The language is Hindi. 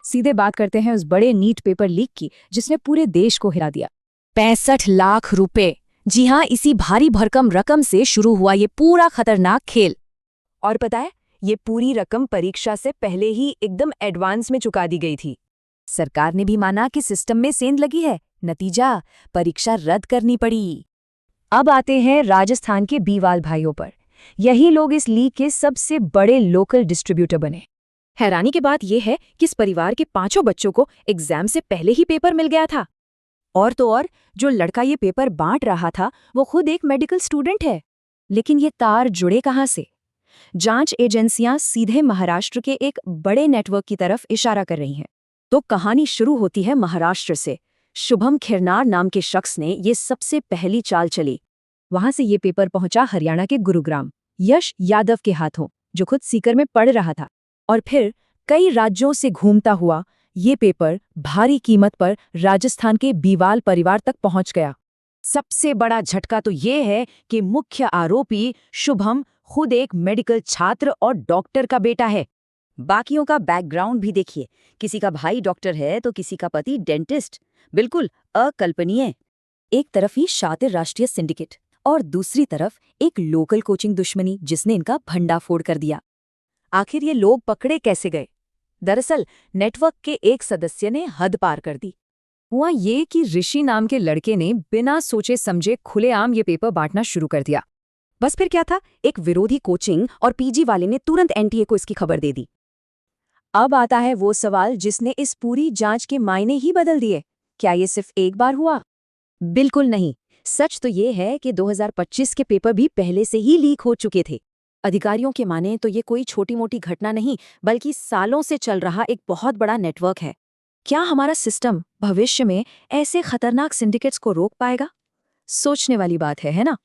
सीधे बात करते हैं उस बड़े नीट पेपर लीक की जिसने पूरे देश को हिला दिया। 65 लाख रुपए। जी हाँ, इसी भारी भरकम रकम से शुरू हुआ ये पूरा खतरनाक खेल। और पता है, ये पूरी रकम परीक्षा से पहले ही एकदम एडवांस में चुका दी गई थी। सरकार ने भी माना कि सिस्टम में सेंध लगी है, नतीजा परीक्षा रद्द करनी पड़ी। अब आते हैं राजस्थान के बीवाल भाइयों पर। यही लोग इस लीग के सबसे बड़े लोकल डिस्ट्रीब्यूटर बने। हैरानी की बात यह है कि इस परिवार के 5 बच्चों को एग्जाम से पहले ही पेपर मिल गया था। और तो और, जो लड़का ये पेपर बांट रहा था वो खुद एक मेडिकल स्टूडेंट है। लेकिन ये तार जुड़े कहाँ से? जांच एजेंसियां सीधे महाराष्ट्र के एक बड़े नेटवर्क की तरफ इशारा कर रही हैं। तो कहानी शुरू होती है महाराष्ट्र से। शुभम खिरनार नाम के शख्स ने ये सबसे पहली चाल चली। वहां से ये पेपर पहुंचा हरियाणा के गुरुग्राम, यश यादव के हाथों, जो खुद सीकर में पढ़ रहा था। और फिर कई राज्यों से घूमता हुआ ये पेपर भारी कीमत पर राजस्थान के बीवाल परिवार तक पहुंच गया। सबसे बड़ा झटका तो ये है कि मुख्य आरोपी शुभम खुद एक मेडिकल छात्र और डॉक्टर का बेटा है। बाकियों का बैकग्राउंड भी देखिए, किसी का भाई डॉक्टर है तो किसी का पति डेंटिस्ट। बिल्कुल अकल्पनीय। एक तरफ ही शातिर राष्ट्रीय सिंडिकेट और दूसरी तरफ एक लोकल कोचिंग दुश्मनी जिसने इनका भंडाफोड़ कर दिया। आखिर ये लोग पकड़े कैसे गए? दरअसल नेटवर्क के एक सदस्य ने हद पार कर दी। हुआ ये कि ऋषि नाम के लड़के ने बिना सोचे समझे खुलेआम ये पेपर बांटना शुरू कर दिया। बस फिर क्या था, एक विरोधी कोचिंग और पीजी वाले ने तुरंत एनटीए को इसकी खबर दे दी। अब आता है वो सवाल जिसने इस पूरी जांच के मायने ही बदल दिए। क्या ये सिर्फ एक बार हुआ? बिल्कुल नहीं। सच तो ये है कि 2025 के पेपर भी पहले से ही लीक हो चुके थे। अधिकारियों के माने तो ये कोई छोटी मोटी घटना नहीं, बल्कि सालों से चल रहा एक बहुत बड़ा नेटवर्क है। क्या हमारा सिस्टम भविष्य में ऐसे खतरनाक सिंडिकेट्स को रोक पाएगा? सोचने वाली बात है ना?